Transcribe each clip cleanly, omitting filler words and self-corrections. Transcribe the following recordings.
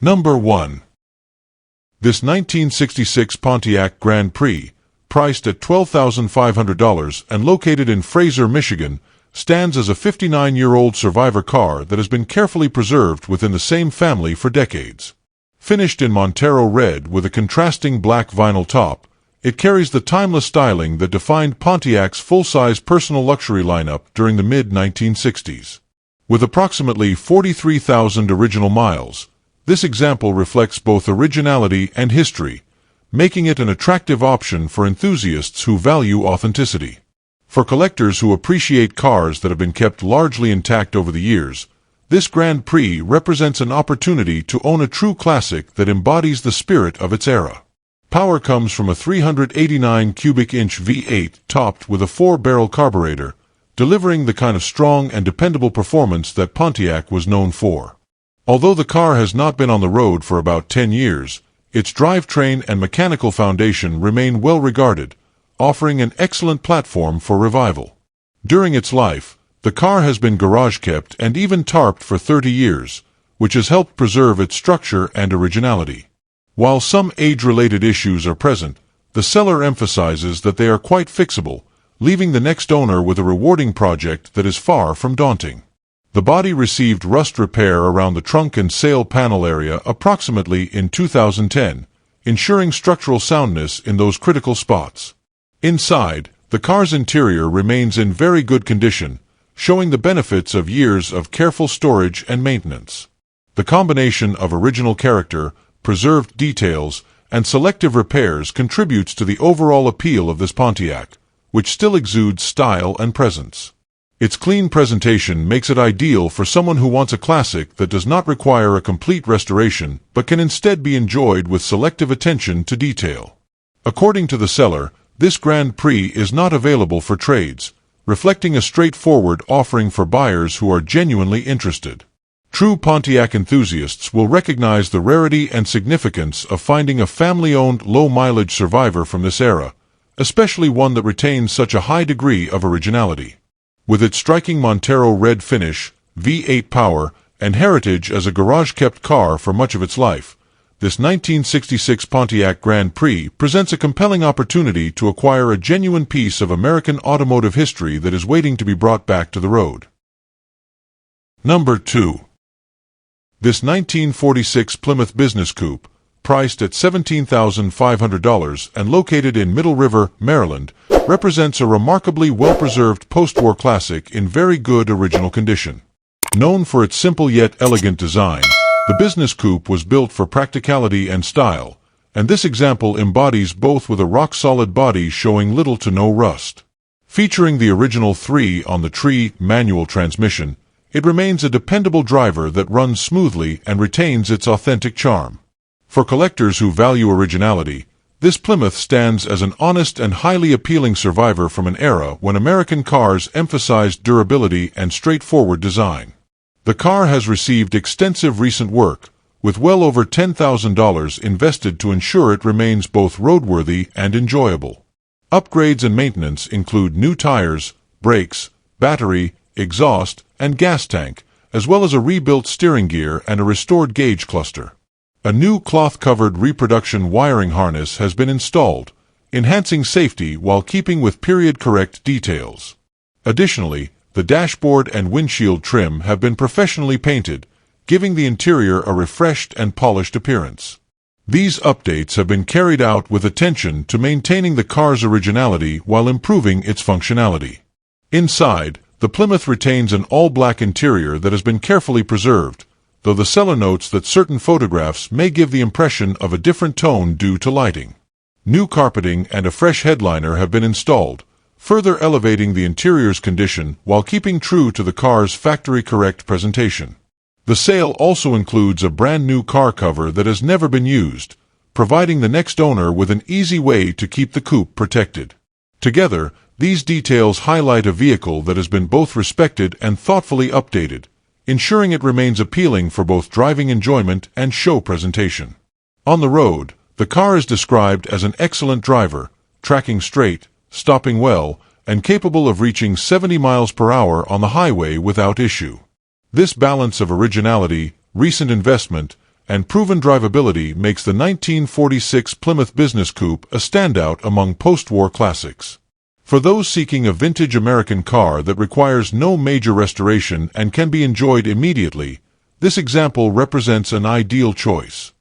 Number 1. This 1966 Pontiac Grand Prix, priced at $12,500 and located in Fraser, Michigan, stands as a 59-year-old survivor car that has been carefully preserved within the same family for decades. Finished in Montero red with a contrasting black vinyl top, it carries the timeless styling that defined Pontiac's full-size personal luxury lineup during the mid-1960s. With approximately 43,000 original miles, this example reflects both originality and history, making it an attractive option for enthusiasts who value authenticity. For collectors who appreciate cars that have been kept largely intact over the years, this Grand Prix represents an opportunity to own a true classic that embodies the spirit of its era. Power comes from a 389 cubic inch V8 topped with a 4-barrel carburetor, delivering the kind of strong and dependable performance that Pontiac was known for. Although the car has not been on the road for about 10 years, its drivetrain and mechanical foundation remain well regarded, offering an excellent platform for revival. During its life, the car has been garage-kept and even tarped for 30 years, which has helped preserve its structure and originality. While some age-related issues are present, the seller emphasizes that they are quite fixable, leaving the next owner with a rewarding project that is far from daunting. The body received rust repair around the trunk and sail panel area approximately in 2010, ensuring structural soundness in those critical spots. Inside, the car's interior remains in very good condition, showing the benefits of years of careful storage and maintenance. The combination of original character, preserved details, and selective repairs contributes to the overall appeal of this Pontiac, which still exudes style and presence. Its clean presentation makes it ideal for someone who wants a classic that does not require a complete restoration but can instead be enjoyed with selective attention to detail. According to the seller, this Grand Prix is not available for trades, reflecting a straightforward offering for buyers who are genuinely interested. True Pontiac enthusiasts will recognize the rarity and significance of finding a family-owned, low-mileage survivor from this era, especially one that retains such a high degree of originality. With its striking Montero red finish, V8 power, and heritage as a garage-kept car for much of its life, this 1966 Pontiac Grand Prix presents a compelling opportunity to acquire a genuine piece of American automotive history that is waiting to be brought back to the road. Number 2. This 1946 Plymouth Business Coupe, priced at $17,500 and located in Middle River, Maryland, represents a remarkably well-preserved post-war classic in very good original condition. Known for its simple yet elegant design, the Business Coupe was built for practicality and style, and this example embodies both with a rock-solid body showing little to no rust. Featuring the original 3-on-the-tree manual transmission, it remains a dependable driver that runs smoothly and retains its authentic charm. For collectors who value originality, this Plymouth stands as an honest and highly appealing survivor from an era when American cars emphasized durability and straightforward design. The car has received extensive recent work, with well over $10,000 invested to ensure it remains both roadworthy and enjoyable. Upgrades and maintenance include new tires, brakes, battery, exhaust, and gas tank, as well as a rebuilt steering gear and a restored gauge cluster. A new cloth-covered reproduction wiring harness has been installed, enhancing safety while keeping with period-correct details. Additionally, the dashboard and windshield trim have been professionally painted, giving the interior a refreshed and polished appearance. These updates have been carried out with attention to maintaining the car's originality while improving its functionality. Inside, the Plymouth retains an all-black interior that has been carefully preserved, though the seller notes that certain photographs may give the impression of a different tone due to lighting. New carpeting and a fresh headliner have been installed, further elevating the interior's condition while keeping true to the car's factory-correct presentation. The sale also includes a brand-new car cover that has never been used, providing the next owner with an easy way to keep the coupe protected. Together, these details highlight a vehicle that has been both respected and thoughtfully updated, ensuring it remains appealing for both driving enjoyment and show presentation. On the road, the car is described as an excellent driver, tracking straight, stopping well, and capable of reaching 70 miles per hour on the highway without issue. This balance of originality, recent investment, and proven drivability makes the 1946 Plymouth Business Coupe a standout among post-war classics. For those seeking a vintage American car that requires no major restoration and can be enjoyed immediately, this example represents an ideal choice.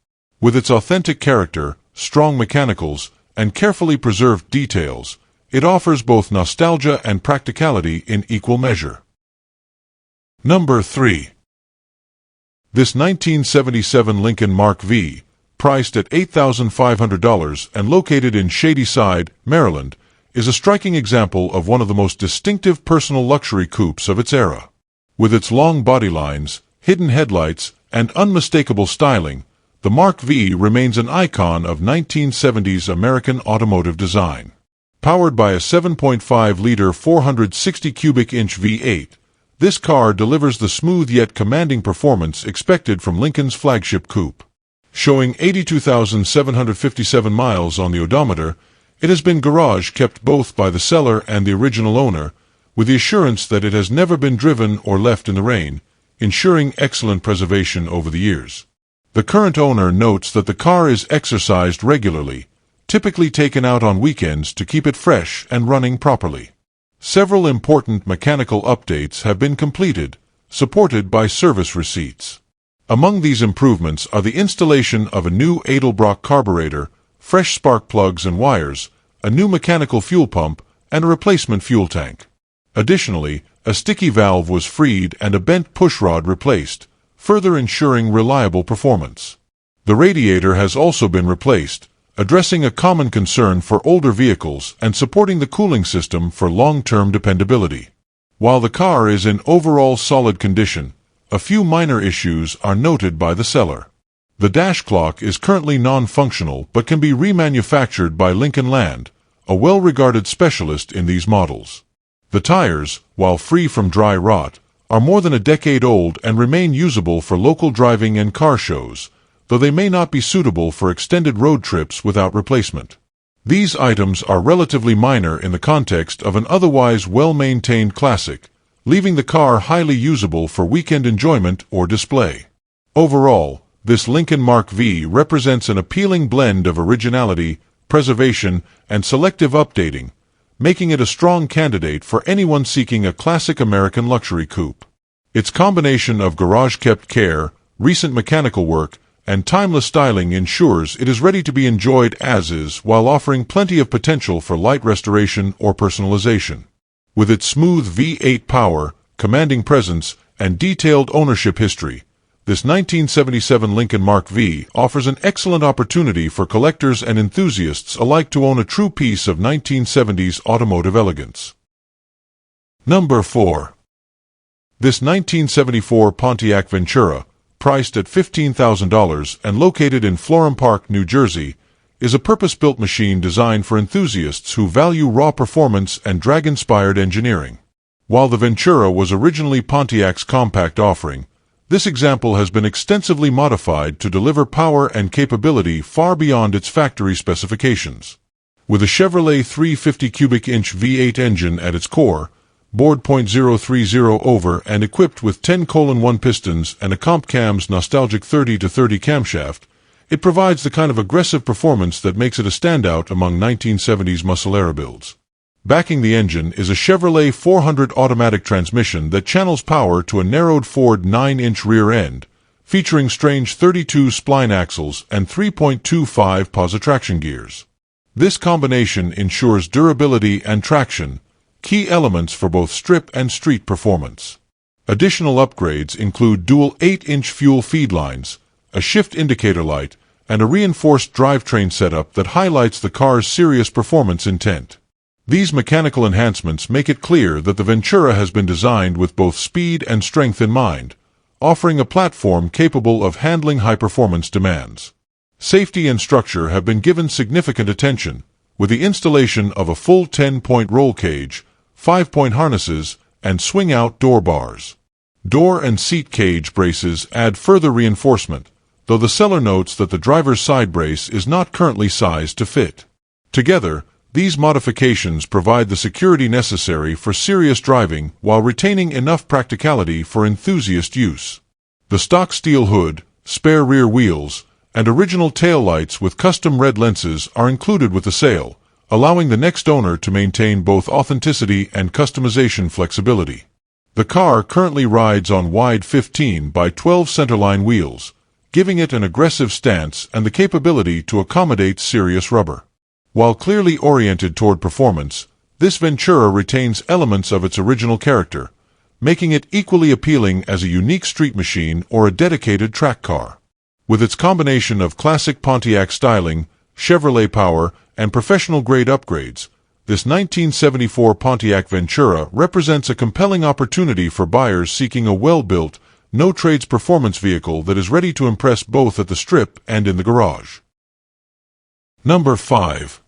With its authentic character, strong mechanicals, and carefully preserved details, it offers both nostalgia and practicality in equal measure. Number 3. This 1977 Lincoln Mark V, priced at $8,500 and located in Shadyside, Maryland, is a striking example of one of the most distinctive personal luxury coupes of its era. With its long body lines, hidden headlights, and unmistakable styling, the Mark V remains an icon of 1970s American automotive design. Powered by a 7.5-liter 460 cubic inch V8, this car delivers the smooth yet commanding performance expected from Lincoln's flagship coupe. Showing 82,757 miles on the odometer, it has been garage-kept both by the seller and the original owner, with the assurance that it has never been driven or left in the rain, ensuring excellent preservation over the years. The current owner notes that the car is exercised regularly, typically taken out on weekends to keep it fresh and running properly. Several important mechanical updates have been completed, supported by service receipts. Among these improvements are the installation of a new Edelbrock carburetor, fresh spark plugs and wires, a new mechanical fuel pump, and a replacement fuel tank. Additionally, a sticky valve was freed and a bent pushrod replaced, further ensuring reliable performance. The radiator has also been replaced, addressing a common concern for older vehicles and supporting the cooling system for long-term dependability. While the car is in overall solid condition, a few minor issues are noted by the seller. The dash clock is currently non-functional but can be remanufactured by Lincoln Land, a well-regarded specialist in these models. The tires, while free from dry rot, are more than a decade old and remain usable for local driving and car shows, though they may not be suitable for extended road trips without replacement. These items are relatively minor in the context of an otherwise well-maintained classic, leaving the car highly usable for weekend enjoyment or display. Overall, this Lincoln Mark V represents an appealing blend of originality, preservation, and selective updating, making it a strong candidate for anyone seeking a classic American luxury coupe. Its combination of garage-kept care, recent mechanical work, and timeless styling ensures it is ready to be enjoyed as is while offering plenty of potential for light restoration or personalization. With its smooth V8 power, commanding presence, and detailed ownership history, this 1977 Lincoln Mark V offers an excellent opportunity for collectors and enthusiasts alike to own a true piece of 1970s automotive elegance. Number 4. This 1974 Pontiac Ventura, priced at $15,000 and located in Florham Park, New Jersey, is a purpose-built machine designed for enthusiasts who value raw performance and drag-inspired engineering. While the Ventura was originally Pontiac's compact offering, this example has been extensively modified to deliver power and capability far beyond its factory specifications. With a Chevrolet 350 cubic inch V8 engine at its core, bored .030 over and equipped with 10:1 pistons and a Comp Cam's nostalgic 30-30 camshaft, it provides the kind of aggressive performance that makes it a standout among 1970s muscle-era builds. Backing the engine is a Chevrolet 400 automatic transmission that channels power to a narrowed Ford 9-inch rear end, featuring strange 32 spline axles and 3.25 POS traction gears. This combination ensures durability and traction, key elements for both strip and street performance. Additional upgrades include dual 8-inch fuel feed lines, a shift indicator light, and a reinforced drivetrain setup that highlights the car's serious performance intent. These mechanical enhancements make it clear that the Ventura has been designed with both speed and strength in mind, offering a platform capable of handling high-performance demands. Safety and structure have been given significant attention, with the installation of a full 10-point roll cage, 5-point harnesses, and swing-out door bars. Door and seat cage braces add further reinforcement, though the seller notes that the driver's side brace is not currently sized to fit. Together, these modifications provide the security necessary for serious driving while retaining enough practicality for enthusiast use. The stock steel hood, spare rear wheels, and original taillights with custom red lenses are included with the sale, allowing the next owner to maintain both authenticity and customization flexibility. The car currently rides on wide 15 by 12 centerline wheels, giving it an aggressive stance and the capability to accommodate serious rubber. While clearly oriented toward performance, this Ventura retains elements of its original character, making it equally appealing as a unique street machine or a dedicated track car. With its combination of classic Pontiac styling, Chevrolet power, and professional-grade upgrades, this 1974 Pontiac Ventura represents a compelling opportunity for buyers seeking a well-built, no-trades performance vehicle that is ready to impress both at the strip and in the garage. Number 5.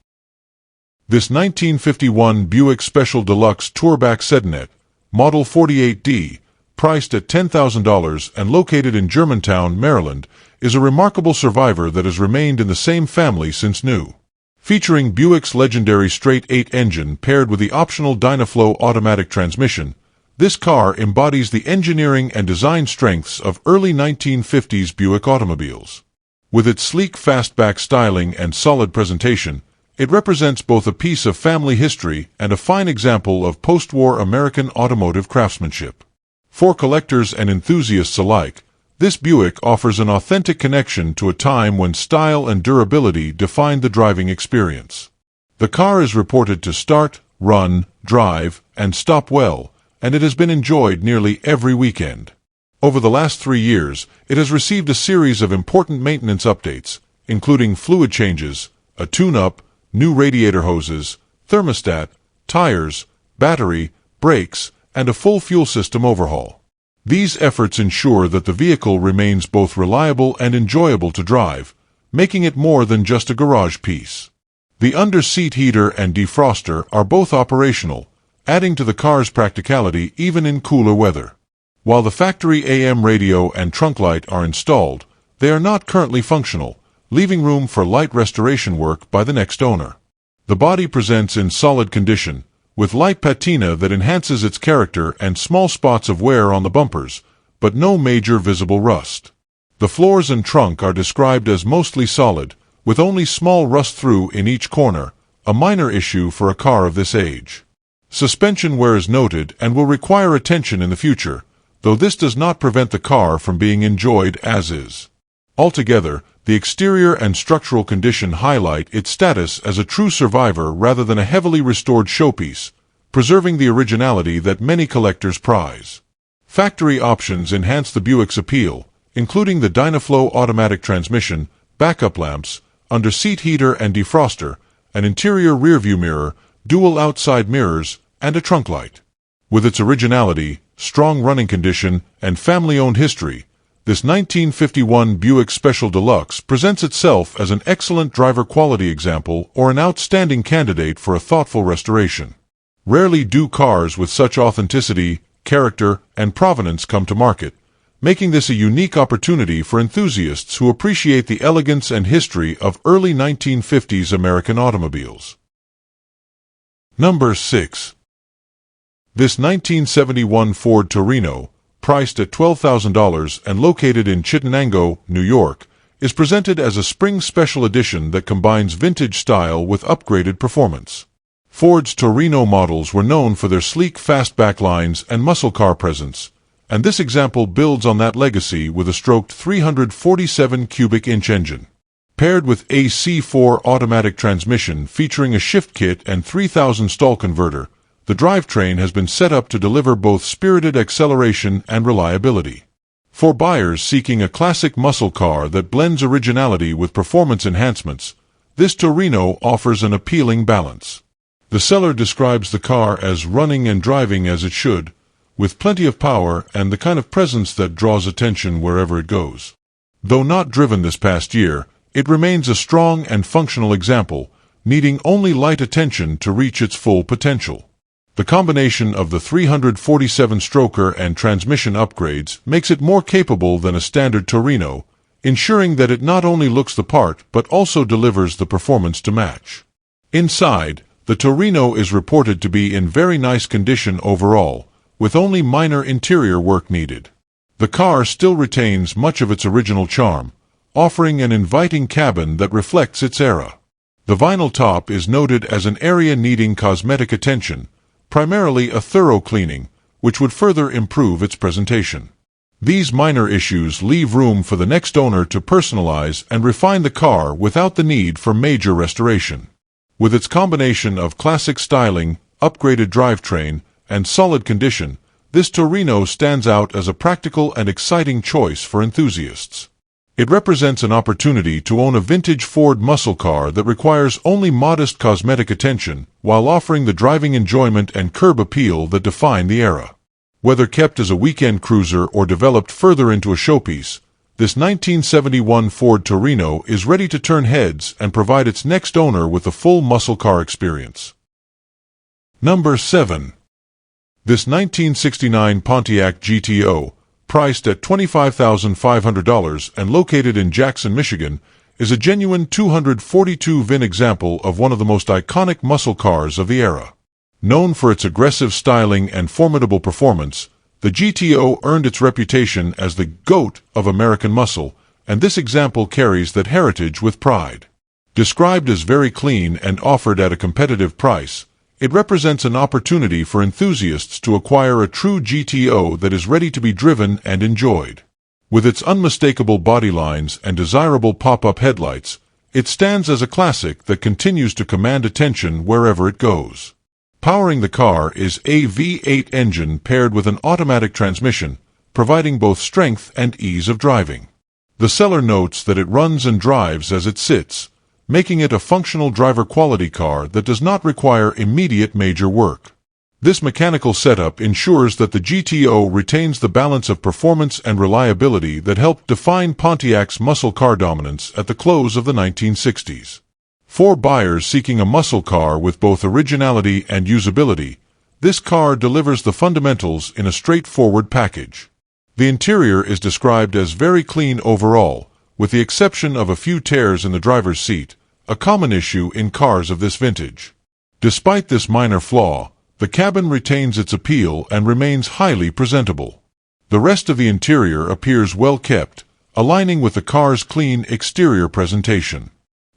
This 1951 Buick Special Deluxe Tourback Sedanette, Model 48D, priced at $10,000 and located in Germantown, Maryland, is a remarkable survivor that has remained in the same family since new. Featuring Buick's legendary straight-8 engine paired with the optional Dynaflow automatic transmission, this car embodies the engineering and design strengths of early 1950s Buick automobiles. With its sleek fastback styling and solid presentation, it represents both a piece of family history and a fine example of post-war American automotive craftsmanship. For collectors and enthusiasts alike, this Buick offers an authentic connection to a time when style and durability defined the driving experience. The car is reported to start, run, drive, and stop well, and it has been enjoyed nearly every weekend. Over the last 3 years, it has received a series of important maintenance updates, including fluid changes, a tune-up, new radiator hoses, thermostat, tires, battery, brakes, and a full fuel system overhaul. These efforts ensure that the vehicle remains both reliable and enjoyable to drive, making it more than just a garage piece. The under-seat heater and defroster are both operational, adding to the car's practicality even in cooler weather. While the factory AM radio and trunk light are installed, they are not currently functional, leaving room for light restoration work by the next owner. The body presents in solid condition, with light patina that enhances its character and small spots of wear on the bumpers, but no major visible rust. The floors and trunk are described as mostly solid, with only small rust-through in each corner, a minor issue for a car of this age. Suspension wear is noted and will require attention in the future, though this does not prevent the car from being enjoyed as is. Altogether, the exterior and structural condition highlight its status as a true survivor rather than a heavily restored showpiece, preserving the originality that many collectors prize. Factory options enhance the Buick's appeal, including the Dynaflow automatic transmission, backup lamps, under-seat heater and defroster, an interior rearview mirror, dual outside mirrors, and a trunk light. With its originality, strong running condition, and family-owned history, this 1951 Buick Special Deluxe presents itself as an excellent driver quality example or an outstanding candidate for a thoughtful restoration. Rarely do cars with such authenticity, character, and provenance come to market, making this a unique opportunity for enthusiasts who appreciate the elegance and history of early 1950s American automobiles. Number 6. This 1971 Ford Torino, priced at $12,000 and located in Chittenango, New York, is presented as a spring special edition that combines vintage style with upgraded performance. Ford's Torino models were known for their sleek fastback lines and muscle car presence, and this example builds on that legacy with a stroked 347 cubic inch engine. Paired with a C4 automatic transmission featuring a shift kit and 3000 stall converter, the drivetrain has been set up to deliver both spirited acceleration and reliability. For buyers seeking a classic muscle car that blends originality with performance enhancements, this Torino offers an appealing balance. The seller describes the car as running and driving as it should, with plenty of power and the kind of presence that draws attention wherever it goes. Though not driven this past year, it remains a strong and functional example, needing only light attention to reach its full potential. The combination of the 347-stroker and transmission upgrades makes it more capable than a standard Torino, ensuring that it not only looks the part but also delivers the performance to match. Inside, the Torino is reported to be in very nice condition overall, with only minor interior work needed. The car still retains much of its original charm, offering an inviting cabin that reflects its era. The vinyl top is noted as an area needing cosmetic attention, primarily a thorough cleaning, which would further improve its presentation. These minor issues leave room for the next owner to personalize and refine the car without the need for major restoration. With its combination of classic styling, upgraded drivetrain, and solid condition, this Torino stands out as a practical and exciting choice for enthusiasts. It represents an opportunity to own a vintage Ford muscle car that requires only modest cosmetic attention while offering the driving enjoyment and curb appeal that define the era. Whether kept as a weekend cruiser or developed further into a showpiece, this 1971 Ford Torino is ready to turn heads and provide its next owner with a full muscle car experience. Number 7. This 1969 Pontiac GTO, priced at $25,500 and located in Jackson, Michigan, is a genuine 242 VIN example of one of the most iconic muscle cars of the era. Known for its aggressive styling and formidable performance, the GTO earned its reputation as the GOAT of American muscle, and this example carries that heritage with pride. Described as very clean and offered at a competitive price, it represents an opportunity for enthusiasts to acquire a true GTO that is ready to be driven and enjoyed. With its unmistakable body lines and desirable pop-up headlights, it stands as a classic that continues to command attention wherever it goes. Powering the car is a V8 engine paired with an automatic transmission, providing both strength and ease of driving. The seller notes that it runs and drives as it sits, making it a functional driver-quality car that does not require immediate major work. This mechanical setup ensures that the GTO retains the balance of performance and reliability that helped define Pontiac's muscle car dominance at the close of the 1960s. For buyers seeking a muscle car with both originality and usability, this car delivers the fundamentals in a straightforward package. The interior is described as very clean overall, with the exception of a few tears in the driver's seat, a common issue in cars of this vintage. Despite this minor flaw, the cabin retains its appeal and remains highly presentable. The rest of the interior appears well kept, aligning with the car's clean exterior presentation.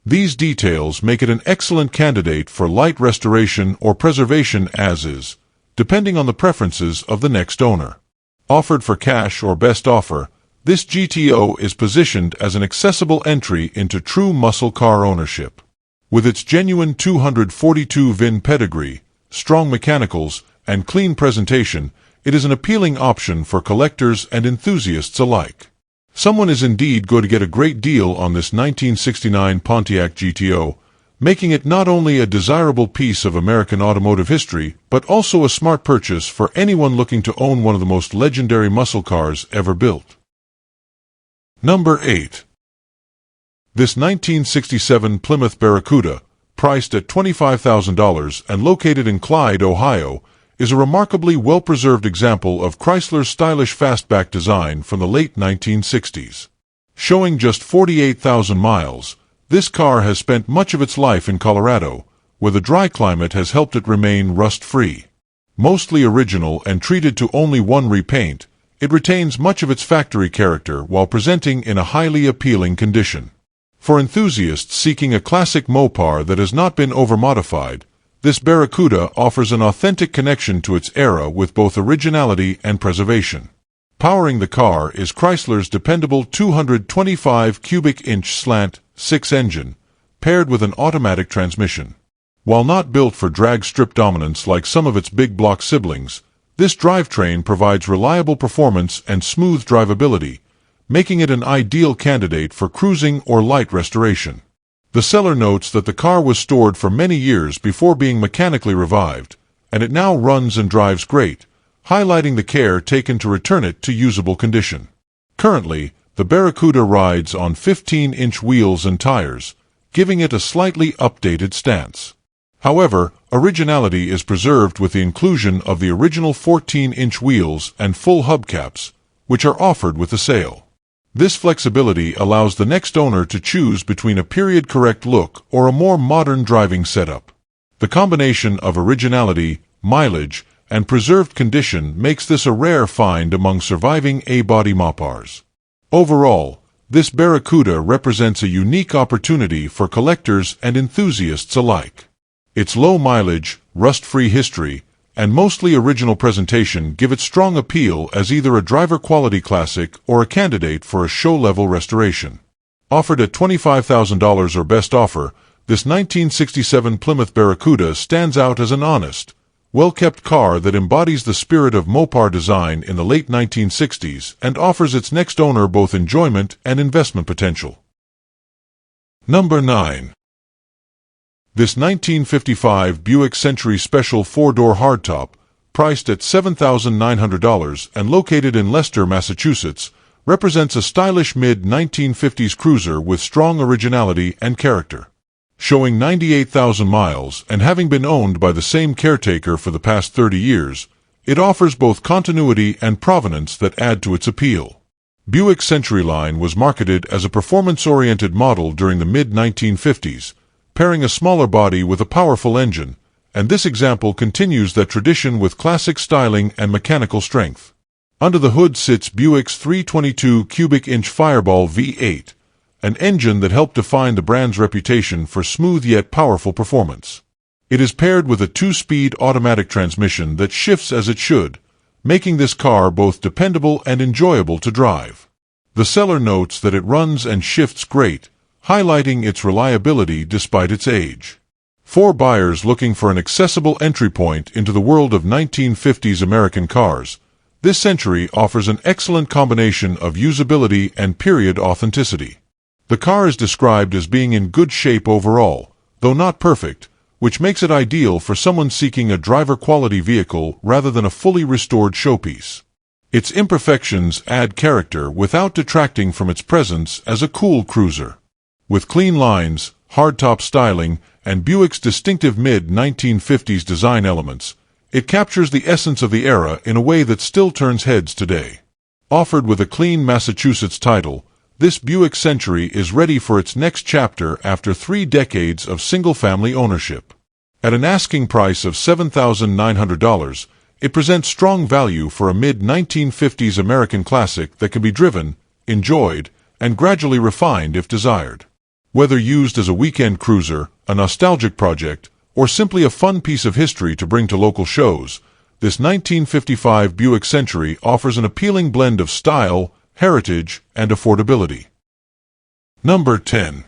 These details make it an excellent candidate for light restoration or preservation as is, depending on the preferences of the next owner. Offered for cash or best offer, this GTO is positioned as an accessible entry into true muscle car ownership. With its genuine 242 VIN pedigree, strong mechanicals, and clean presentation, it is an appealing option for collectors and enthusiasts alike. Someone is indeed going to get a great deal on this 1969 Pontiac GTO, making it not only a desirable piece of American automotive history, but also a smart purchase for anyone looking to own one of the most legendary muscle cars ever built. Number 8. This 1967 Plymouth Barracuda, priced at $25,000 and located in Clyde, Ohio, is a remarkably well-preserved example of Chrysler's stylish fastback design from the late 1960s. Showing just 48,000 miles, this car has spent much of its life in Colorado, where the dry climate has helped it remain rust-free. Mostly original and treated to only one repaint, it retains much of its factory character while presenting in a highly appealing condition. For enthusiasts seeking a classic Mopar that has not been over-modified, this Barracuda offers an authentic connection to its era with both originality and preservation. Powering the car is Chrysler's dependable 225 cubic inch slant 6 engine, paired with an automatic transmission. While not built for drag strip dominance like some of its big block siblings, this drivetrain provides reliable performance and smooth drivability, making it an ideal candidate for cruising or light restoration. The seller notes that the car was stored for many years before being mechanically revived, and it now runs and drives great, highlighting the care taken to return it to usable condition. Currently, the Barracuda rides on 15-inch wheels and tires, giving it a slightly updated stance. However, originality is preserved with the inclusion of the original 14-inch wheels and full hubcaps, which are offered with the sale. This flexibility allows the next owner to choose between a period-correct look or a more modern driving setup. The combination of originality, mileage, and preserved condition makes this a rare find among surviving A-body Mopars. Overall, this Barracuda represents a unique opportunity for collectors and enthusiasts alike. Its low mileage, rust-free history, and mostly original presentation give it strong appeal as either a driver-quality classic or a candidate for a show-level restoration. Offered at $25,000 or best offer, this 1967 Plymouth Barracuda stands out as an honest, well-kept car that embodies the spirit of Mopar design in the late 1960s and offers its next owner both enjoyment and investment potential. Number 9. This 1955 Buick Century Special 4-door hardtop, priced at $7,900 and located in Leicester, Massachusetts, represents a stylish mid-1950s cruiser with strong originality and character. Showing 98,000 miles and having been owned by the same caretaker for the past 30 years, it offers both continuity and provenance that add to its appeal. Buick Century line was marketed as a performance-oriented model during the mid-1950s, pairing a smaller body with a powerful engine, and this example continues that tradition with classic styling and mechanical strength. Under the hood sits Buick's 322 cubic inch Fireball V8, an engine that helped define the brand's reputation for smooth yet powerful performance. It is paired with a 2-speed automatic transmission that shifts as it should, making this car both dependable and enjoyable to drive. The seller notes that it runs and shifts great, highlighting its reliability despite its age. For buyers looking for an accessible entry point into the world of 1950s American cars, this Century offers an excellent combination of usability and period authenticity. The car is described as being in good shape overall, though not perfect, which makes it ideal for someone seeking a driver-quality vehicle rather than a fully restored showpiece. Its imperfections add character without detracting from its presence as a cool cruiser. With clean lines, hardtop styling, and Buick's distinctive mid-1950s design elements, it captures the essence of the era in a way that still turns heads today. Offered with a clean Massachusetts title, this Buick Century is ready for its next chapter after 3 decades of single-family ownership. At an asking price of $7,900, it presents strong value for a mid-1950s American classic that can be driven, enjoyed, and gradually refined if desired. Whether used as a weekend cruiser, a nostalgic project, or simply a fun piece of history to bring to local shows, this 1955 Buick Century offers an appealing blend of style, heritage, and affordability. Number 10.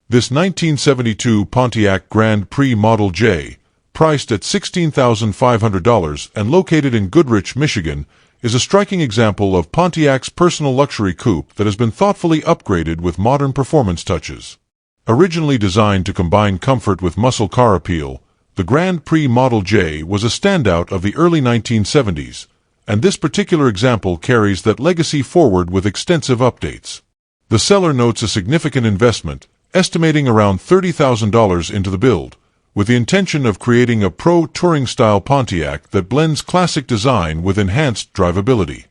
This 1972 Pontiac Grand Prix Model J, priced at $16,500 and located in Goodrich, Michigan, is a striking example of Pontiac's personal luxury coupe that has been thoughtfully upgraded with modern performance touches. Originally designed to combine comfort with muscle car appeal, the Grand Prix Model J was a standout of the early 1970s, and this particular example carries that legacy forward with extensive updates. The seller notes a significant investment, estimating around $30,000 into the build, with the intention of creating a pro touring-style Pontiac that blends classic design with enhanced drivability.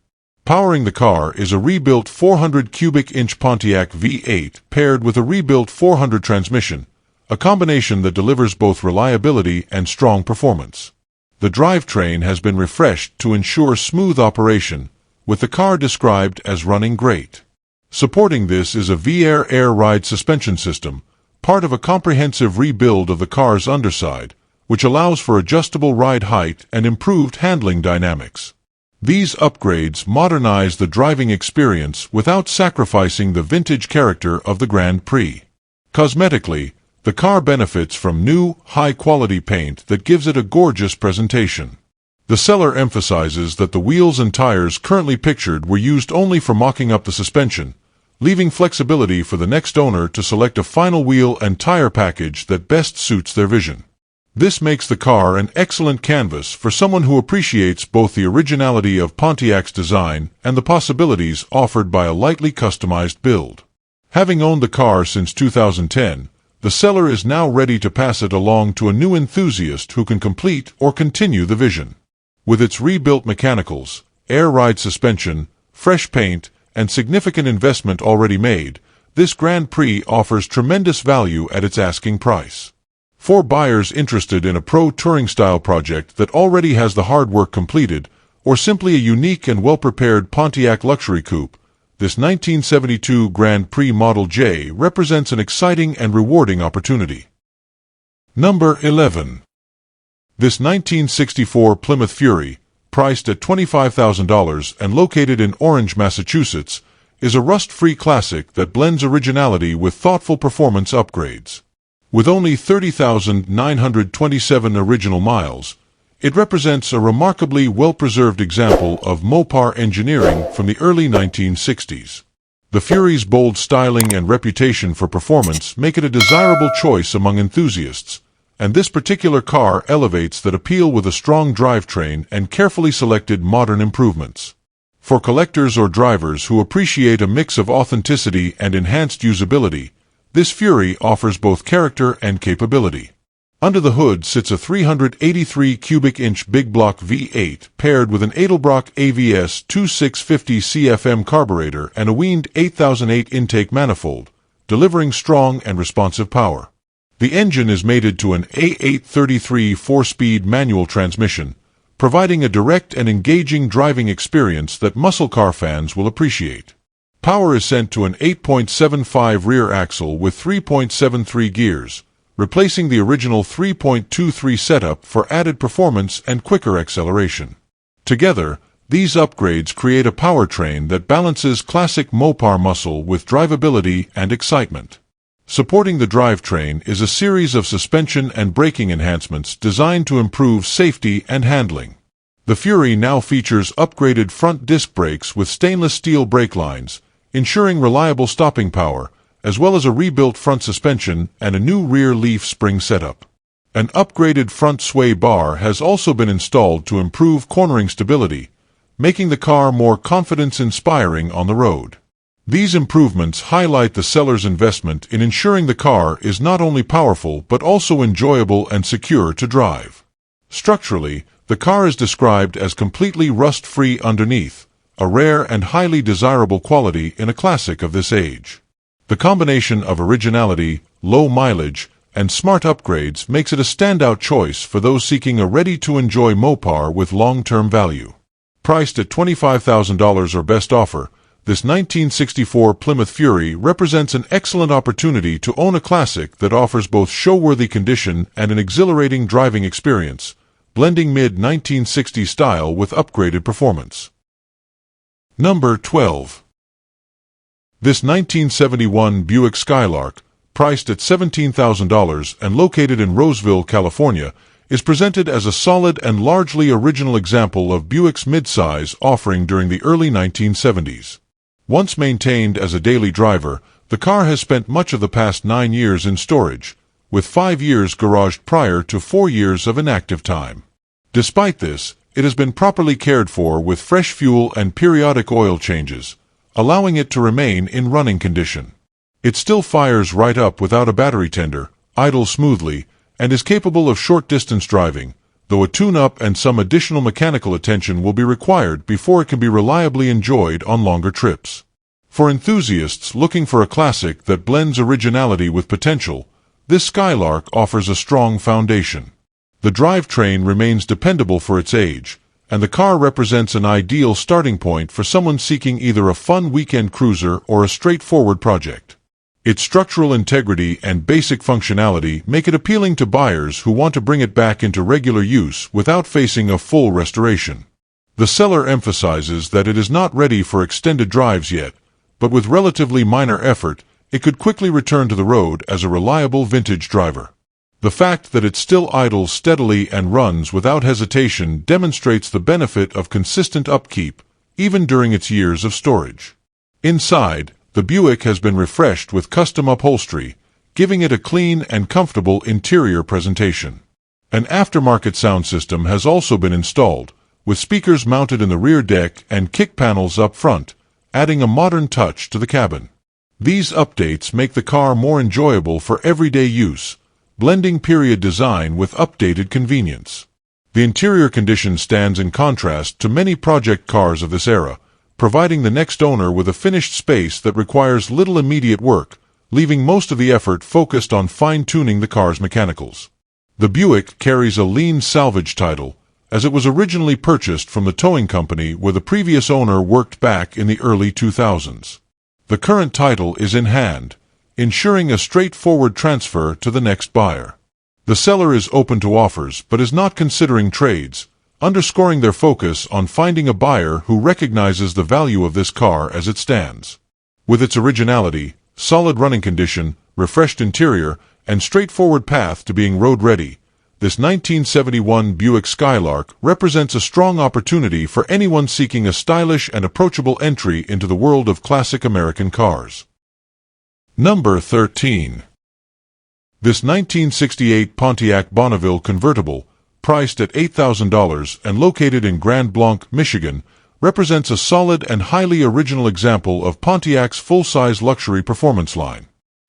Powering the car is a rebuilt 400 cubic inch Pontiac V8 paired with a rebuilt 400 transmission, a combination that delivers both reliability and strong performance. The drivetrain has been refreshed to ensure smooth operation, with the car described as running great. Supporting this is a V-Air air ride suspension system, part of a comprehensive rebuild of the car's underside, which allows for adjustable ride height and improved handling dynamics. These upgrades modernize the driving experience without sacrificing the vintage character of the Grand Prix. Cosmetically, the car benefits from new, high-quality paint that gives it a gorgeous presentation. The seller emphasizes that the wheels and tires currently pictured were used only for mocking up the suspension, leaving flexibility for the next owner to select a final wheel and tire package that best suits their vision. This makes the car an excellent canvas for someone who appreciates both the originality of Pontiac's design and the possibilities offered by a lightly customized build. Having owned the car since 2010, the seller is now ready to pass it along to a new enthusiast who can complete or continue the vision. With its rebuilt mechanicals, air ride suspension, fresh paint, and significant investment already made, this Grand Prix offers tremendous value at its asking price. For buyers interested in a pro touring-style project that already has the hard work completed, or simply a unique and well-prepared Pontiac luxury coupe, this 1972 Grand Prix Model J represents an exciting and rewarding opportunity. Number 11. This 1964 Plymouth Fury, priced at $25,000 and located in Orange, Massachusetts, is a rust-free classic that blends originality with thoughtful performance upgrades. With only 30,927 original miles, it represents a remarkably well-preserved example of Mopar engineering from the early 1960s. The Fury's bold styling and reputation for performance make it a desirable choice among enthusiasts, and this particular car elevates that appeal with a strong drivetrain and carefully selected modern improvements. For collectors or drivers who appreciate a mix of authenticity and enhanced usability, this Fury offers both character and capability. Under the hood sits a 383 cubic inch big block V8 paired with an Edelbrock AVS 2650 CFM carburetor and a weaned 8008 intake manifold, delivering strong and responsive power. The engine is mated to an A833 4-speed manual transmission, providing a direct and engaging driving experience that muscle car fans will appreciate. Power is sent to an 8.75 rear axle with 3.73 gears, replacing the original 3.23 setup for added performance and quicker acceleration. Together, these upgrades create a powertrain that balances classic Mopar muscle with drivability and excitement. Supporting the drivetrain is a series of suspension and braking enhancements designed to improve safety and handling. The Fury now features upgraded front disc brakes with stainless steel brake lines, ensuring reliable stopping power, as well as a rebuilt front suspension and a new rear leaf spring setup. An upgraded front sway bar has also been installed to improve cornering stability, making the car more confidence-inspiring on the road. These improvements highlight the seller's investment in ensuring the car is not only powerful but also enjoyable and secure to drive. Structurally, the car is described as completely rust-free underneath, a rare and highly desirable quality in a classic of this age. The combination of originality, low mileage, and smart upgrades makes it a standout choice for those seeking a ready-to-enjoy Mopar with long-term value. Priced at $25,000 or best offer, this 1964 Plymouth Fury represents an excellent opportunity to own a classic that offers both show-worthy condition and an exhilarating driving experience, blending mid-1960s style with upgraded performance. Number 12. This 1971 Buick Skylark, priced at $17,000 and located in Roseville, California, is presented as a solid and largely original example of Buick's midsize offering during the early 1970s. Once maintained as a daily driver, the car has spent much of the past 9 years in storage, with 5 years garaged prior to 4 years of inactive time. Despite this, it has been properly cared for with fresh fuel and periodic oil changes, allowing it to remain in running condition. It still fires right up without a battery tender, idles smoothly, and is capable of short-distance driving, though a tune-up and some additional mechanical attention will be required before it can be reliably enjoyed on longer trips. For enthusiasts looking for a classic that blends originality with potential, this Skylark offers a strong foundation. The drivetrain remains dependable for its age, and the car represents an ideal starting point for someone seeking either a fun weekend cruiser or a straightforward project. Its structural integrity and basic functionality make it appealing to buyers who want to bring it back into regular use without facing a full restoration. The seller emphasizes that it is not ready for extended drives yet, but with relatively minor effort, it could quickly return to the road as a reliable vintage driver. The fact that it still idles steadily and runs without hesitation demonstrates the benefit of consistent upkeep, even during its years of storage. Inside, the Buick has been refreshed with custom upholstery, giving it a clean and comfortable interior presentation. An aftermarket sound system has also been installed, with speakers mounted in the rear deck and kick panels up front, adding a modern touch to the cabin. These updates make the car more enjoyable for everyday use, blending period design with updated convenience. The interior condition stands in contrast to many project cars of this era, providing the next owner with a finished space that requires little immediate work, leaving most of the effort focused on fine-tuning the car's mechanicals. The Buick carries a lien salvage title, as it was originally purchased from the towing company where the previous owner worked back in the early 2000s. The current title is in hand, ensuring a straightforward transfer to the next buyer. The seller is open to offers but is not considering trades, underscoring their focus on finding a buyer who recognizes the value of this car as it stands. With its originality, solid running condition, refreshed interior, and straightforward path to being road-ready, this 1971 Buick Skylark represents a strong opportunity for anyone seeking a stylish and approachable entry into the world of classic American cars. Number 13. This 1968 Pontiac Bonneville convertible, priced at $8,000 and located in Grand Blanc, Michigan, represents a solid and highly original example of Pontiac's full-size luxury performance line.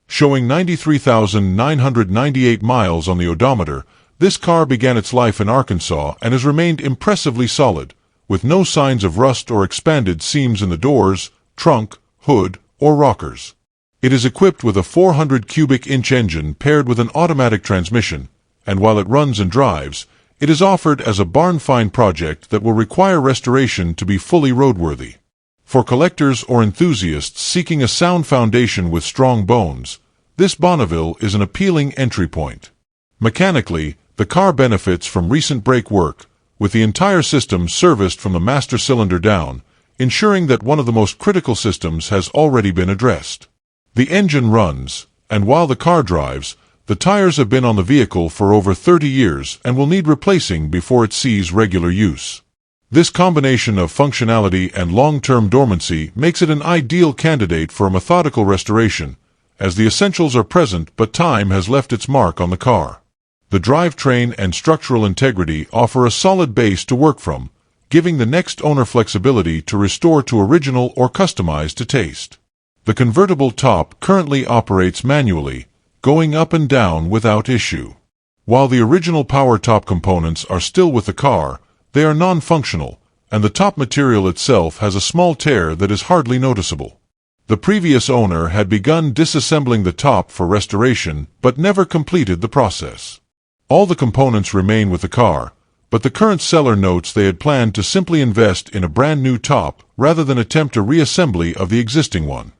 Showing 93,998 miles on the odometer, this car began its life in Arkansas and has remained impressively solid, with no signs of rust or expanded seams in the doors, trunk, hood, or rockers. It is equipped with a 400 cubic inch engine paired with an automatic transmission, and while it runs and drives, it is offered as a barn-find project that will require restoration to be fully roadworthy. For collectors or enthusiasts seeking a sound foundation with strong bones, this Bonneville is an appealing entry point. Mechanically, the car benefits from recent brake work, with the entire system serviced from the master cylinder down, ensuring that one of the most critical systems has already been addressed. The engine runs, and while the car drives, the tires have been on the vehicle for over 30 years and will need replacing before it sees regular use. This combination of functionality and long-term dormancy makes it an ideal candidate for a methodical restoration, as the essentials are present but time has left its mark on the car. The drivetrain and structural integrity offer a solid base to work from, giving the next owner flexibility to restore to original or customize to taste. The convertible top currently operates manually, going up and down without issue. While the original power top components are still with the car, they are non-functional, and the top material itself has a small tear that is hardly noticeable. The previous owner had begun disassembling the top for restoration but never completed the process. All the components remain with the car, but the current seller notes they had planned to simply invest in a brand new top rather than attempt a reassembly of the existing one.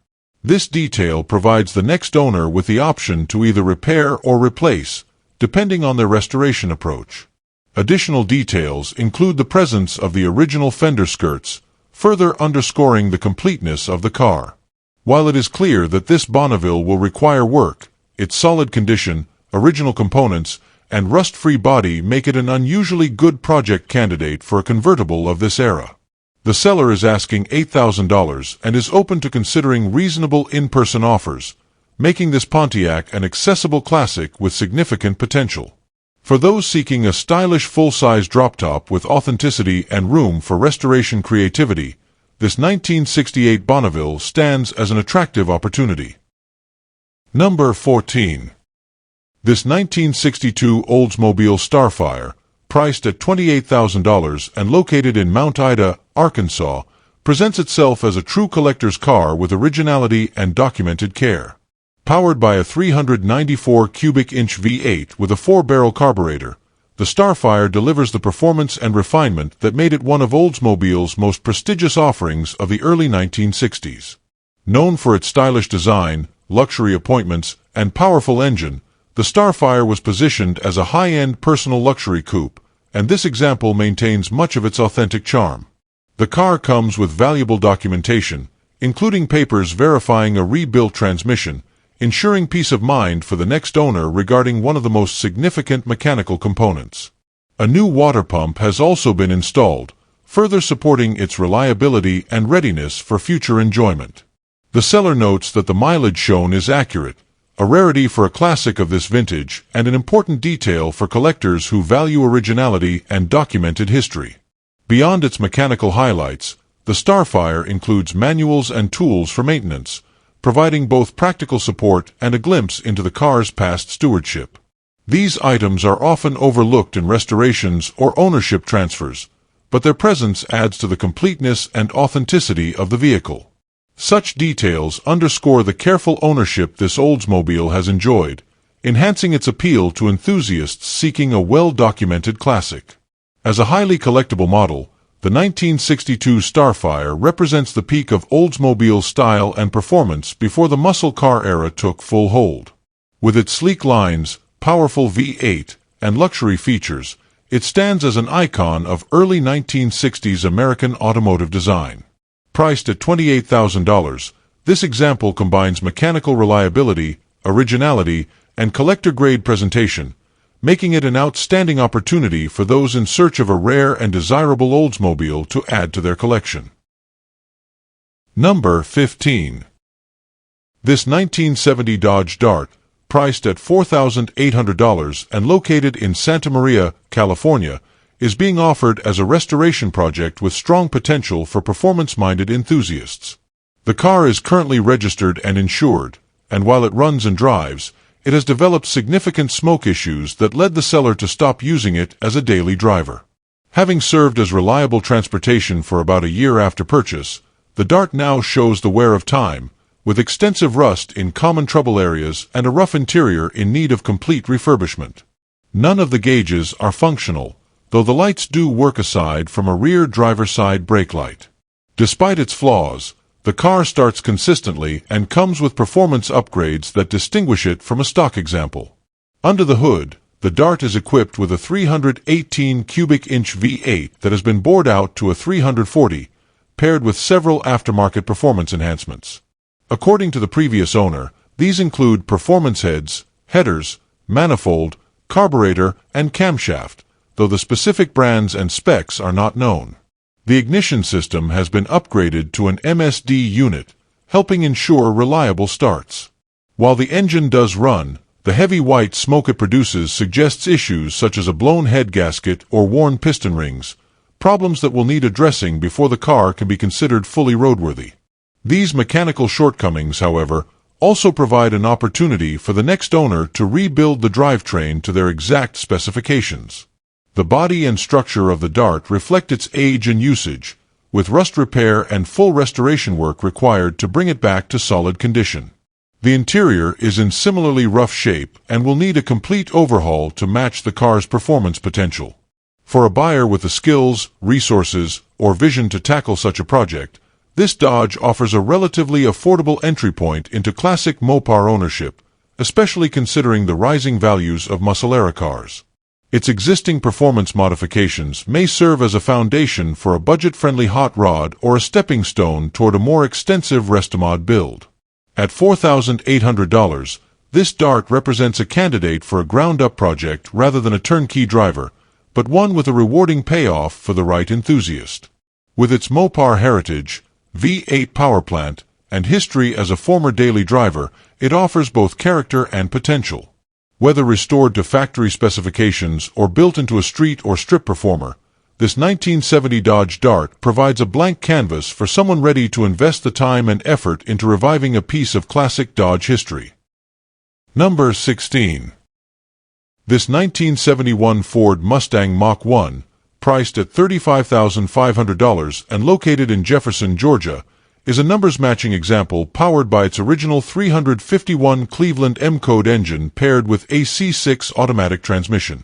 This detail provides the next owner with the option to either repair or replace, depending on their restoration approach. Additional details include the presence of the original fender skirts, further underscoring the completeness of the car. While it is clear that this Bonneville will require work, its solid condition, original components, and rust-free body make it an unusually good project candidate for a convertible of this era. The seller is asking $8,000 and is open to considering reasonable in-person offers, making this Pontiac an accessible classic with significant potential. For those seeking a stylish full-size drop-top with authenticity and room for restoration creativity, this 1968 Bonneville stands as an attractive opportunity. Number 14. This 1962 Oldsmobile Starfire, priced at $28,000 and located in Mount Ida, Arkansas, presents itself as a true collector's car with originality and documented care. Powered by a 394 cubic inch V8 with a 4-barrel carburetor, the Starfire delivers the performance and refinement that made it one of Oldsmobile's most prestigious offerings of the early 1960s. Known for its stylish design, luxury appointments, and powerful engine, the Starfire was positioned as a high-end personal luxury coupe, and this example maintains much of its authentic charm. The car comes with valuable documentation, including papers verifying a rebuilt transmission, ensuring peace of mind for the next owner regarding one of the most significant mechanical components. A new water pump has also been installed, further supporting its reliability and readiness for future enjoyment. The seller notes that the mileage shown is accurate, a rarity for a classic of this vintage and an important detail for collectors who value originality and documented history. Beyond its mechanical highlights, the Starfire includes manuals and tools for maintenance, providing both practical support and a glimpse into the car's past stewardship. These items are often overlooked in restorations or ownership transfers, but their presence adds to the completeness and authenticity of the vehicle. Such details underscore the careful ownership this Oldsmobile has enjoyed, enhancing its appeal to enthusiasts seeking a well-documented classic. As a highly collectible model, the 1962 Starfire represents the peak of Oldsmobile style and performance before the muscle car era took full hold. With its sleek lines, powerful V8, and luxury features, it stands as an icon of early 1960s American automotive design. Priced at $28,000, this example combines mechanical reliability, originality, and collector-grade presentation, making it an outstanding opportunity for those in search of a rare and desirable Oldsmobile to add to their collection. Number 15. This 1970 Dodge Dart, priced at $4,800 and located in Santa Maria, California, is being offered as a restoration project with strong potential for performance-minded enthusiasts. The car is currently registered and insured, and while it runs and drives, it has developed significant smoke issues that led the seller to stop using it as a daily driver. Having served as reliable transportation for about a year after purchase, the Dart now shows the wear of time, with extensive rust in common trouble areas and a rough interior in need of complete refurbishment. None of the gauges are functional, though the lights do work aside from a rear driver's side brake light. Despite its flaws, the car starts consistently and comes with performance upgrades that distinguish it from a stock example. Under the hood, the Dart is equipped with a 318 cubic inch V8 that has been bored out to a 340, paired with several aftermarket performance enhancements. According to the previous owner, these include performance heads, headers, manifold, carburetor, and camshaft, though the specific brands and specs are not known. The ignition system has been upgraded to an MSD unit, helping ensure reliable starts. While the engine does run, the heavy white smoke it produces suggests issues such as a blown head gasket or worn piston rings, problems that will need addressing before the car can be considered fully roadworthy. These mechanical shortcomings, however, also provide an opportunity for the next owner to rebuild the drivetrain to their exact specifications. The body and structure of the Dart reflect its age and usage, with rust repair and full restoration work required to bring it back to solid condition. The interior is in similarly rough shape and will need a complete overhaul to match the car's performance potential. For a buyer with the skills, resources, or vision to tackle such a project, this Dodge offers a relatively affordable entry point into classic Mopar ownership, especially considering the rising values of muscle-era cars. Its existing performance modifications may serve as a foundation for a budget-friendly hot rod or a stepping stone toward a more extensive Restomod build. At $4,800, this Dart represents a candidate for a ground-up project rather than a turnkey driver, but one with a rewarding payoff for the right enthusiast. With its Mopar heritage, V8 powerplant, and history as a former daily driver, it offers both character and potential. Whether restored to factory specifications or built into a street or strip performer, this 1970 Dodge Dart provides a blank canvas for someone ready to invest the time and effort into reviving a piece of classic Dodge history. Number 16. This 1971 Ford Mustang Mach 1, priced at $35,500 and located in Jefferson, Georgia, is a numbers-matching example powered by its original 351 Cleveland M-Code engine paired with a C6 automatic transmission.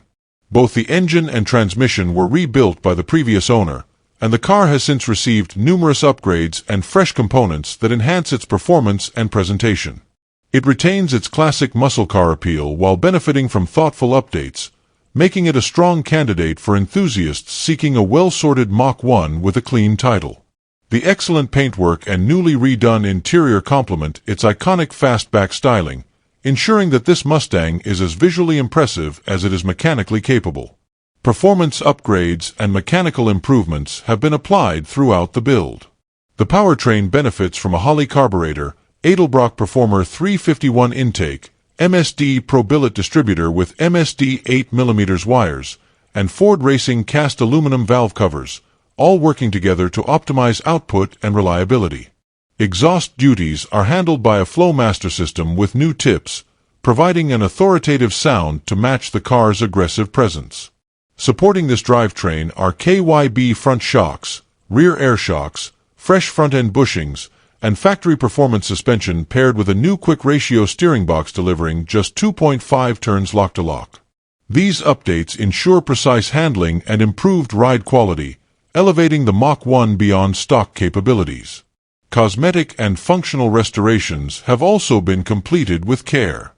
Both the engine and transmission were rebuilt by the previous owner, and the car has since received numerous upgrades and fresh components that enhance its performance and presentation. It retains its classic muscle car appeal while benefiting from thoughtful updates, making it a strong candidate for enthusiasts seeking a well-sorted Mach 1 with a clean title. The excellent paintwork and newly redone interior complement its iconic fastback styling, ensuring that this Mustang is as visually impressive as it is mechanically capable. Performance upgrades and mechanical improvements have been applied throughout the build. The powertrain benefits from a Holley carburetor, Edelbrock Performer 351 intake, MSD Pro billet distributor with MSD 8mm wires, and Ford Racing cast aluminum valve covers, all working together to optimize output and reliability. Exhaust duties are handled by a Flowmaster system with new tips, providing an authoritative sound to match the car's aggressive presence. Supporting this drivetrain are KYB front shocks, rear air shocks, fresh front-end bushings, and factory performance suspension paired with a new quick-ratio steering box delivering just 2.5 turns lock-to-lock. These updates ensure precise handling and improved ride quality, elevating the Mach 1 beyond stock capabilities. Cosmetic and functional restorations have also been completed with care.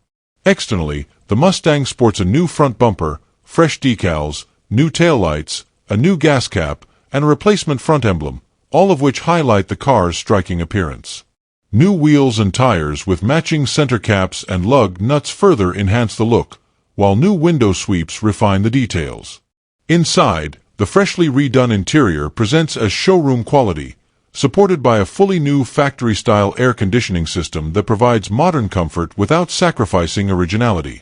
Externally, the Mustang sports a new front bumper, fresh decals, new taillights, a new gas cap, and a replacement front emblem, all of which highlight the car's striking appearance. New wheels and tires with matching center caps and lug nuts further enhance the look, while new window sweeps refine the details. Inside, the freshly redone interior presents as showroom quality, supported by a fully new factory-style air conditioning system that provides modern comfort without sacrificing originality.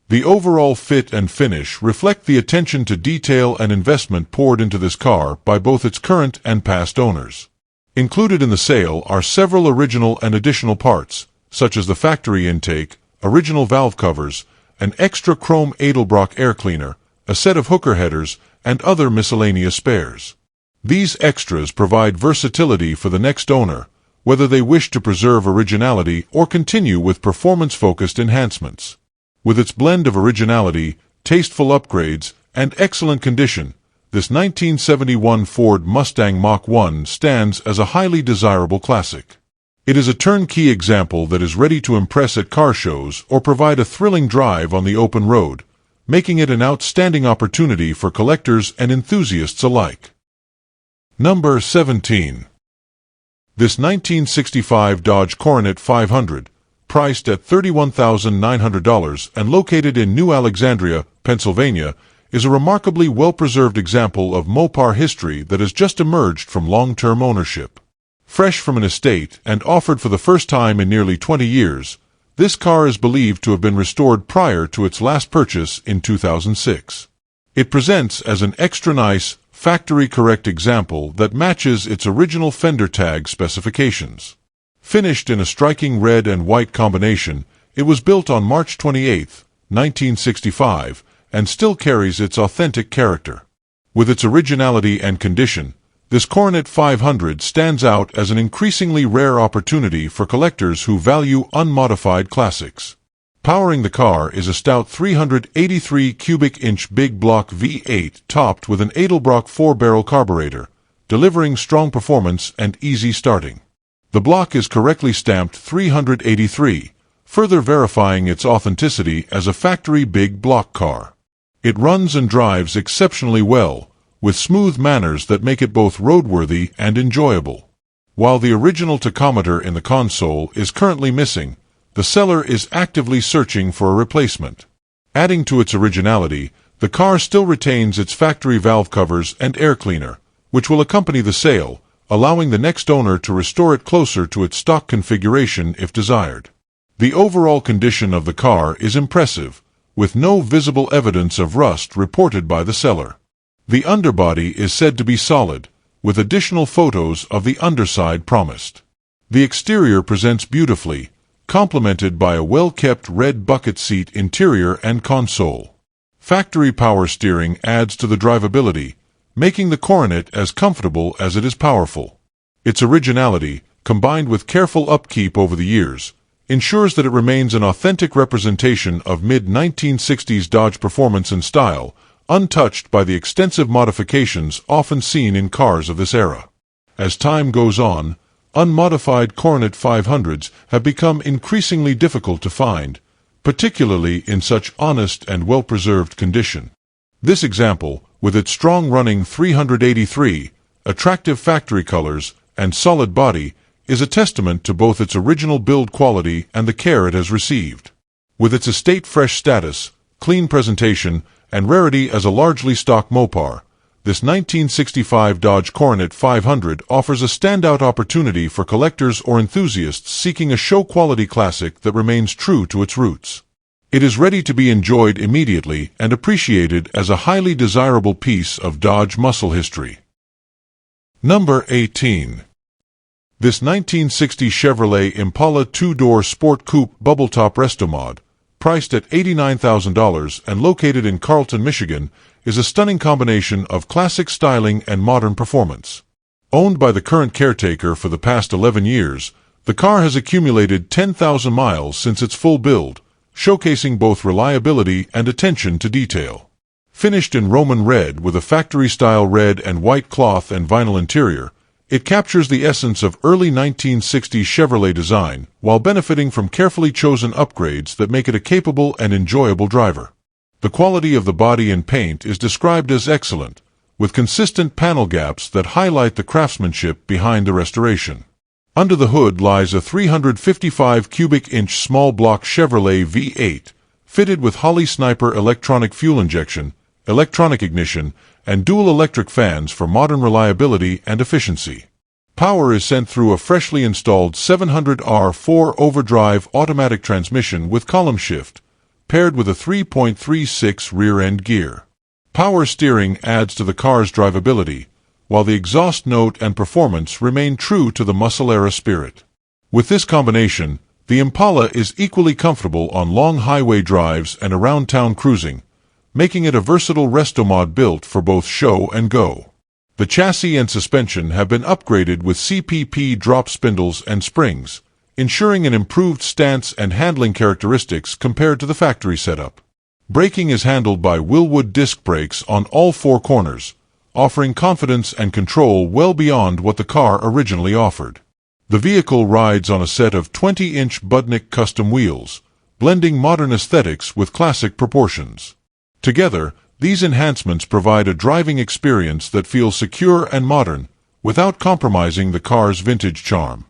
The overall fit and finish reflect the attention to detail and investment poured into this car by both its current and past owners. Included in the sale are several original and additional parts, such as the factory intake, original valve covers, an extra chrome Edelbrock air cleaner, a set of hooker headers, and other miscellaneous spares. These extras provide versatility for the next owner, whether they wish to preserve originality or continue with performance-focused enhancements. With its blend of originality, tasteful upgrades, and excellent condition, this 1971 Ford Mustang Mach 1 stands as a highly desirable classic. It is a turnkey example that is ready to impress at car shows or provide a thrilling drive on the open road, making it an outstanding opportunity for collectors and enthusiasts alike. Number 17. This 1965 Dodge Coronet 500, priced at $31,900 and located in New Alexandria, Pennsylvania, is a remarkably well-preserved example of Mopar history that has just emerged from long-term ownership. Fresh from an estate and offered for the first time in nearly 20 years, this car is believed to have been restored prior to its last purchase in 2006. It presents as an extra nice, factory-correct example that matches its original fender tag specifications. Finished in a striking red and white combination, it was built on March 28, 1965, and still carries its authentic character. With its originality and condition, this Coronet 500 stands out as an increasingly rare opportunity for collectors who value unmodified classics. Powering the car is a stout 383 cubic inch big block V8 topped with an Edelbrock 4-barrel carburetor, delivering strong performance and easy starting. The block is correctly stamped 383, further verifying its authenticity as a factory big block car. It runs and drives exceptionally well, with smooth manners that make it both roadworthy and enjoyable. While the original tachometer in the console is currently missing, the seller is actively searching for a replacement. Adding to its originality, the car still retains its factory valve covers and air cleaner, which will accompany the sale, allowing the next owner to restore it closer to its stock configuration if desired. The overall condition of the car is impressive, with no visible evidence of rust reported by the seller. The underbody is said to be solid, with additional photos of the underside promised. The exterior presents beautifully, complemented by a well-kept red bucket seat interior and console. Factory power steering adds to the drivability, making the Coronet as comfortable as it is powerful. Its originality, combined with careful upkeep over the years, ensures that it remains an authentic representation of mid-1960s Dodge performance and style, untouched by the extensive modifications often seen in cars of this era. As time goes on, unmodified Coronet 500s have become increasingly difficult to find, particularly in such honest and well-preserved condition. This example, with its strong-running 383, attractive factory colors, and solid body, is a testament to both its original build quality and the care it has received. With its estate-fresh status, clean presentation, and rarity as a largely stock Mopar, this 1965 Dodge Coronet 500 offers a standout opportunity for collectors or enthusiasts seeking a show-quality classic that remains true to its roots. It is ready to be enjoyed immediately and appreciated as a highly desirable piece of Dodge muscle history. Number 18. This 1960 Chevrolet Impala two-door sport coupe bubble-top resto mod, priced at $89,000 and located in Carlton, Michigan, is a stunning combination of classic styling and modern performance. Owned by the current caretaker for the past 11 years, The car has accumulated 10,000 miles since its full build, showcasing both reliability and attention to detail. Finished in Roman red with a factory-style red and white cloth and vinyl interior, it captures the essence of early 1960s Chevrolet design while benefiting from carefully chosen upgrades that make it a capable and enjoyable driver. The quality of the body and paint is described as excellent, with consistent panel gaps that highlight the craftsmanship behind the restoration. Under the hood lies a 355 cubic inch small block Chevrolet V8, fitted with Holley Sniper electronic fuel injection, electronic ignition, and dual electric fans for modern reliability and efficiency. Power is sent through a freshly installed 700R4 overdrive automatic transmission with column shift, paired with a 3.36 rear-end gear. Power steering adds to the car's drivability, while the exhaust note and performance remain true to the muscle-era spirit. With this combination, the Impala is equally comfortable on long highway drives and around town cruising, making it a versatile resto mod built for both show and go. The chassis and suspension have been upgraded with CPP drop spindles and springs, ensuring an improved stance and handling characteristics compared to the factory setup. Braking is handled by Willwood disc brakes on all four corners, offering confidence and control well beyond what the car originally offered. The vehicle rides on a set of 20-inch Budnik custom wheels, blending modern aesthetics with classic proportions. Together, these enhancements provide a driving experience that feels secure and modern, without compromising the car's vintage charm.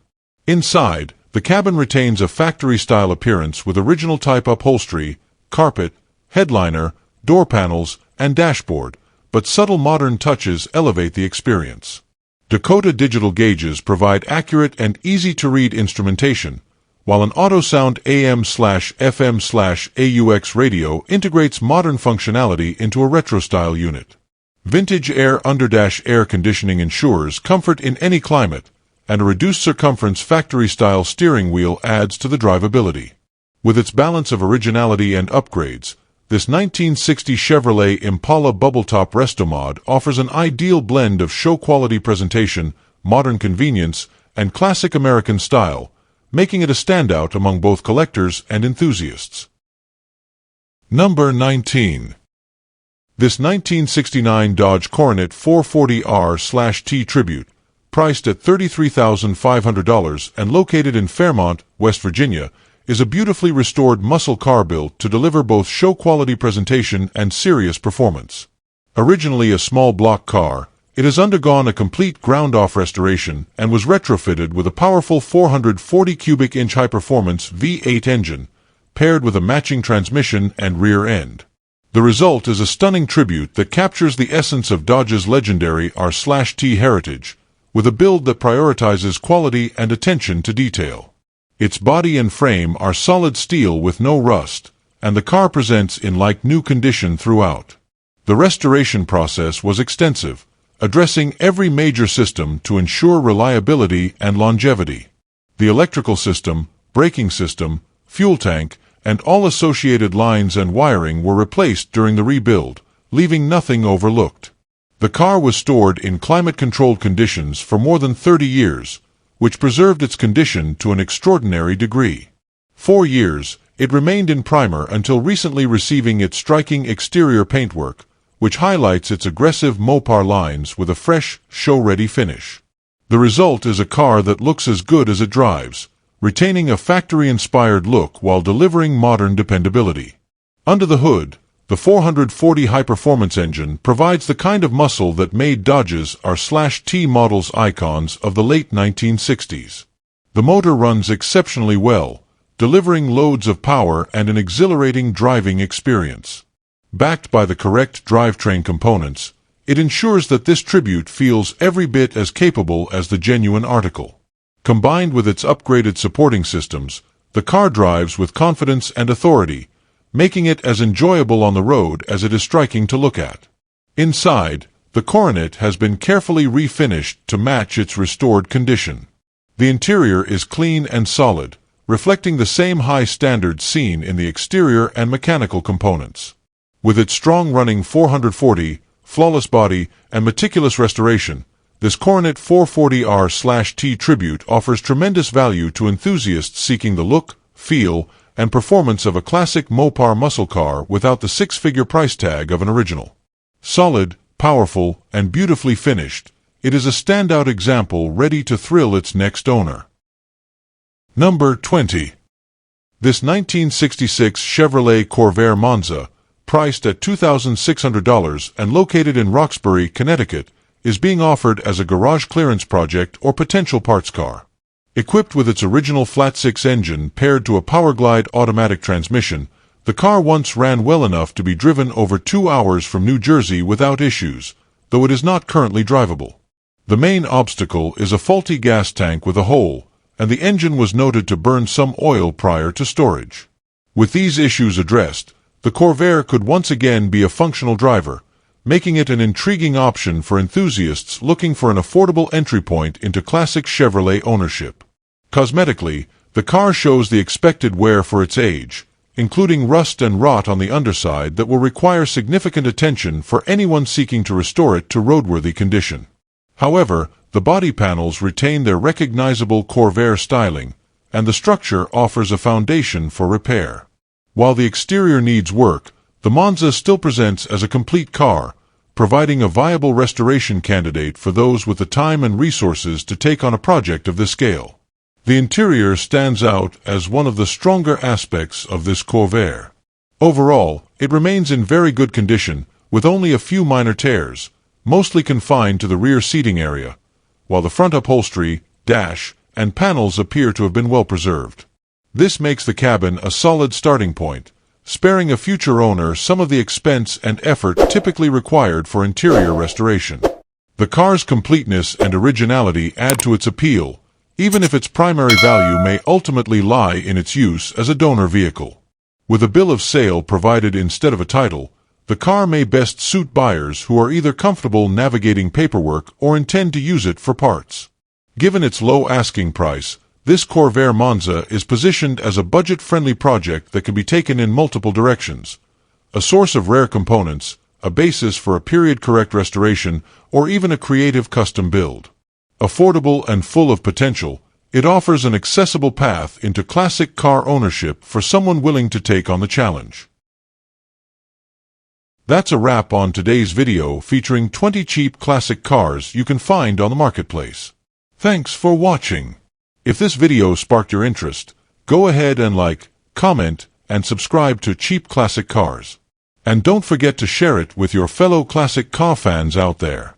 Inside, the cabin retains a factory-style appearance with original type upholstery, carpet, headliner, door panels, and dashboard, but subtle modern touches elevate the experience. Dakota digital gauges provide accurate and easy-to-read instrumentation, while an AutoSound AM/FM/AUX radio integrates modern functionality into a retro-style unit. Vintage air underdash air conditioning ensures comfort in any climate, and a reduced circumference factory-style steering wheel adds to the drivability. With its balance of originality and upgrades, this 1960 Chevrolet Impala Bubbletop Resto Mod offers an ideal blend of show-quality presentation, modern convenience, and classic American style, making it a standout among both collectors and enthusiasts. Number 19. This 1969 Dodge Coronet 440 R/T Tribute, priced at $33,500 and located in Fairmont, West Virginia, is a beautifully restored muscle car built to deliver both show-quality presentation and serious performance. Originally a small block car, it has undergone a complete ground-off restoration and was retrofitted with a powerful 440 cubic inch high-performance V8 engine, paired with a matching transmission and rear end. The result is a stunning tribute that captures the essence of Dodge's legendary R/T heritage, with a build that prioritizes quality and attention to detail. Its body and frame are solid steel with no rust, and the car presents in like-new condition throughout. The restoration process was extensive, addressing every major system to ensure reliability and longevity. The electrical system, braking system, fuel tank, and all associated lines and wiring were replaced during the rebuild, leaving nothing overlooked. The car was stored in climate-controlled conditions for more than 30 years, which preserved its condition to an extraordinary degree. 4 years, it remained in primer until recently receiving its striking exterior paintwork, which highlights its aggressive Mopar lines with a fresh, show-ready finish. The result is a car that looks as good as it drives, retaining a factory-inspired look while delivering modern dependability. Under the hood, the 440 high-performance engine provides the kind of muscle that made Dodge's R/T models icons of the late 1960s. The motor runs exceptionally well, delivering loads of power and an exhilarating driving experience. Backed by the correct drivetrain components, it ensures that this tribute feels every bit as capable as the genuine article. Combined with its upgraded supporting systems, the car drives with confidence and authority, making it as enjoyable on the road as it is striking to look at. Inside, the Coronet has been carefully refinished to match its restored condition. The interior is clean and solid, reflecting the same high standards seen in the exterior and mechanical components. With its strong-running 440, flawless body, and meticulous restoration, This Coronet 440R/T Tribute offers tremendous value to enthusiasts seeking the look, feel, and performance of a classic Mopar muscle car without the six-figure price tag of an original. Solid, powerful, and beautifully finished, it is a standout example ready to thrill its next owner. Number 20. This 1966 Chevrolet Corvair Monza, priced at $2,600 and located in Roxbury, Connecticut, is being offered as a garage clearance project or potential parts car. Equipped with its original flat-six engine paired to a Powerglide automatic transmission, the car once ran well enough to be driven over 2 hours from New Jersey without issues, though it is not currently drivable. The main obstacle is a faulty gas tank with a hole, and the engine was noted to burn some oil prior to storage. With these issues addressed, the Corvair could once again be a functional driver, making it an intriguing option for enthusiasts looking for an affordable entry point into classic Chevrolet ownership. Cosmetically, the car shows the expected wear for its age, including rust and rot on the underside that will require significant attention for anyone seeking to restore it to roadworthy condition. However, the body panels retain their recognizable Corvair styling, and the structure offers a foundation for repair. While the exterior needs work, the Monza still presents as a complete car, providing a viable restoration candidate for those with the time and resources to take on a project of this scale. The interior stands out as one of the stronger aspects of this Corvair. Overall, it remains in very good condition, with only a few minor tears, mostly confined to the rear seating area, while the front upholstery, dash, and panels appear to have been well preserved. This makes the cabin a solid starting point, sparing a future owner some of the expense and effort typically required for interior restoration. The car's completeness and originality add to its appeal, even if its primary value may ultimately lie in its use as a donor vehicle. With a bill of sale provided instead of a title, the car may best suit buyers who are either comfortable navigating paperwork or intend to use it for parts. Given its low asking price, this Corvair Monza is positioned as a budget-friendly project that can be taken in multiple directions: a source of rare components, a basis for a period-correct restoration, or even a creative custom build. Affordable and full of potential, it offers an accessible path into classic car ownership for someone willing to take on the challenge. That's a wrap on today's video featuring 20 cheap classic cars you can find on the marketplace. Thanks for watching. If this video sparked your interest, go ahead and like, comment, and subscribe to Cheap Classic Cars. And don't forget to share it with your fellow classic car fans out there.